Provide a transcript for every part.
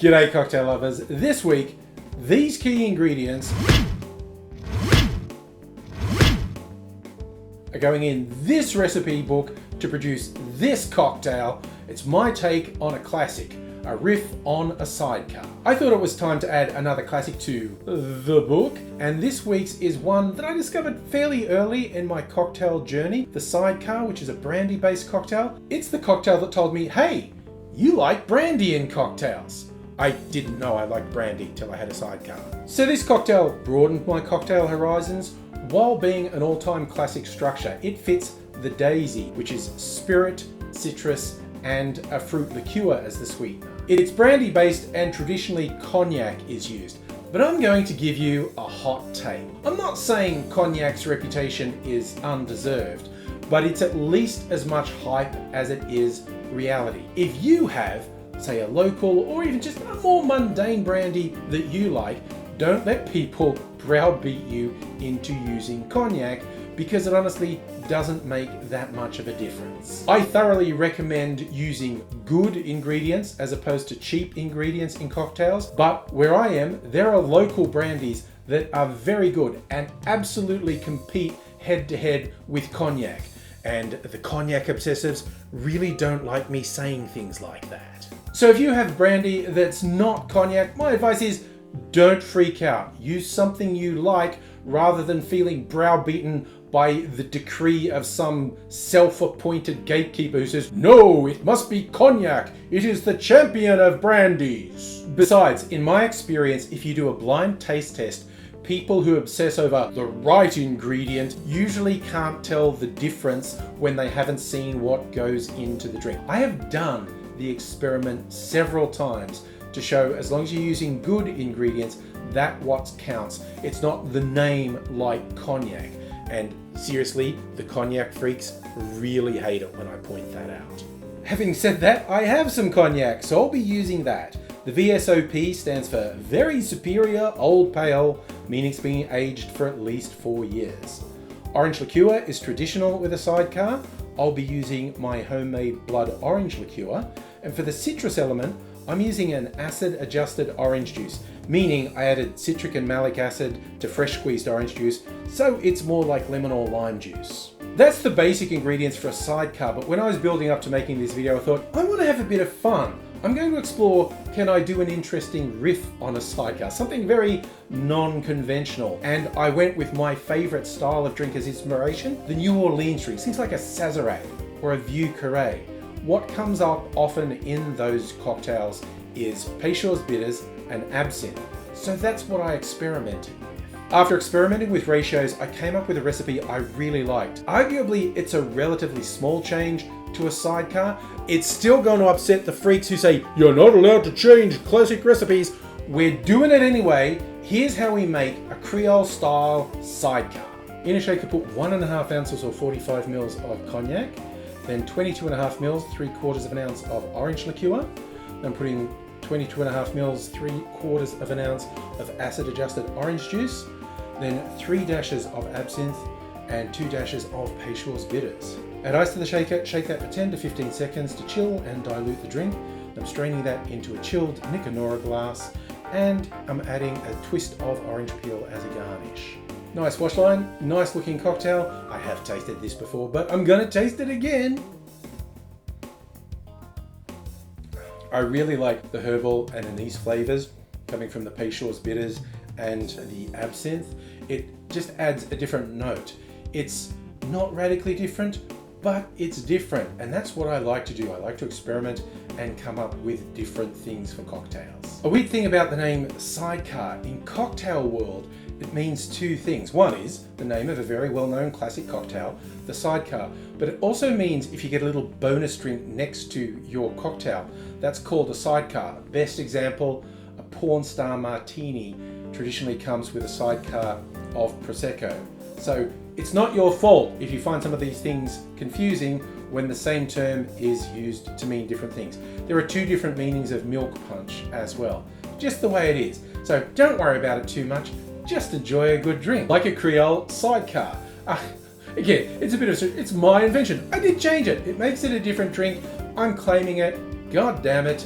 G'day cocktail lovers. This week, these key ingredients are going in this recipe book to produce this cocktail. It's my take on a classic, a riff on a sidecar. I thought it was time to add another classic to the book, and this week's is one that I discovered fairly early in my cocktail journey, the Sidecar, which is a brandy-based cocktail. It's the cocktail that told me, hey, you like brandy in cocktails. I didn't know I liked brandy till I had a sidecar. So this cocktail broadened my cocktail horizons while being an all-time classic structure. It fits the daisy, which is spirit, citrus, and a fruit liqueur as the sweetener. It's brandy based and traditionally cognac is used, but I'm going to give you a hot take. I'm not saying cognac's reputation is undeserved, but it's at least as much hype as it is reality. If you have, say, a local or even just a more mundane brandy that you like, don't let people browbeat you into using cognac, because it honestly doesn't make that much of a difference. I thoroughly recommend using good ingredients as opposed to cheap ingredients in cocktails, but where I am, there are local brandies that are very good and absolutely compete head to head with cognac. And the cognac obsessives really don't like me saying things like that. So if you have brandy that's not cognac, my advice is don't freak out. Use something you like rather than feeling browbeaten by the decree of some self-appointed gatekeeper who says, no, it must be cognac. It is the champion of brandies. Besides, in my experience, if you do a blind taste test, people who obsess over the right ingredient usually can't tell the difference when they haven't seen what goes into the drink. I have done the experiment several times to show as long as you're using good ingredients, that what counts. It's not the name like cognac. And seriously, the cognac freaks really hate it when I point that out. Having said that, I have some cognac, so I'll be using that. The VSOP stands for Very Superior Old Pale, meaning it's being aged for at least 4 years. Orange liqueur is traditional with a sidecar. I'll be using my homemade blood orange liqueur. And for the citrus element, I'm using an acid-adjusted orange juice, meaning I added citric and malic acid to fresh squeezed orange juice, so it's more like lemon or lime juice. That's the basic ingredients for a sidecar, but when I was building up to making this video, I thought, I want to have a bit of fun. I'm going to explore, can I do an interesting riff on a sidecar? Something very non-conventional. And I went with my favorite style of drink as inspiration, the New Orleans drinks, things like a Sazerac or a Vieux Carré. What comes up often in those cocktails is Peychaud's bitters and absinthe. So that's what I experimented with. After experimenting with ratios, I came up with a recipe I really liked. Arguably, it's a relatively small change to a sidecar. It's still going to upset the freaks who say, you're not allowed to change classic recipes. We're doing it anyway. Here's how we make a Creole style sidecar. In a shaker, put 1.5 ounces or 45 mils of cognac, then 22.5 mils, 3/4 of an ounce of orange liqueur, then putting 22.5 mils, 3/4 of an ounce of acid-adjusted orange juice, then 3 dashes of absinthe and 2 dashes of Peychaud's bitters. Add ice to the shaker, shake that for 10 to 15 seconds to chill and dilute the drink. I'm straining that into a chilled Nicanora glass, and I'm adding a twist of orange peel as a garnish. Nice wash line, nice looking cocktail. I have tasted this before, but I'm gonna taste it again. I really like the herbal and anise flavors coming from the Peychaud's bitters and the absinthe. It just adds a different note. It's not radically different, but it's different. And that's what I like to do. I like to experiment and come up with different things for cocktails. A weird thing about the name Sidecar, in cocktail world, it means two things. One is the name of a very well-known classic cocktail, the Sidecar, but it also means if you get a little bonus drink next to your cocktail, that's called a sidecar. Best example, a porn star martini traditionally comes with a sidecar of Prosecco. So it's not your fault if you find some of these things confusing when the same term is used to mean different things. There are 2 different meanings of milk punch as well, just the way it is. So don't worry about it too much. Just enjoy a good drink, like a Creole Sidecar. Again, it's my invention. I did change it. It makes it a different drink. I'm claiming it. God damn it.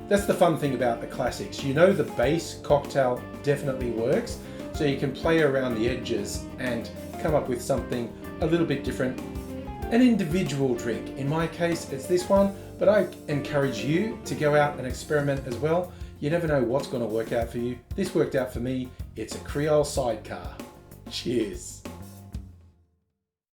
That's the fun thing about the classics. You know the base cocktail definitely works, so you can play around the edges and come up with something a little bit different. An individual drink. In my case, it's this one, but I encourage you to go out and experiment as well. You never know what's going to work out for you. This worked out for me. It's a Creole Sidecar. Cheers.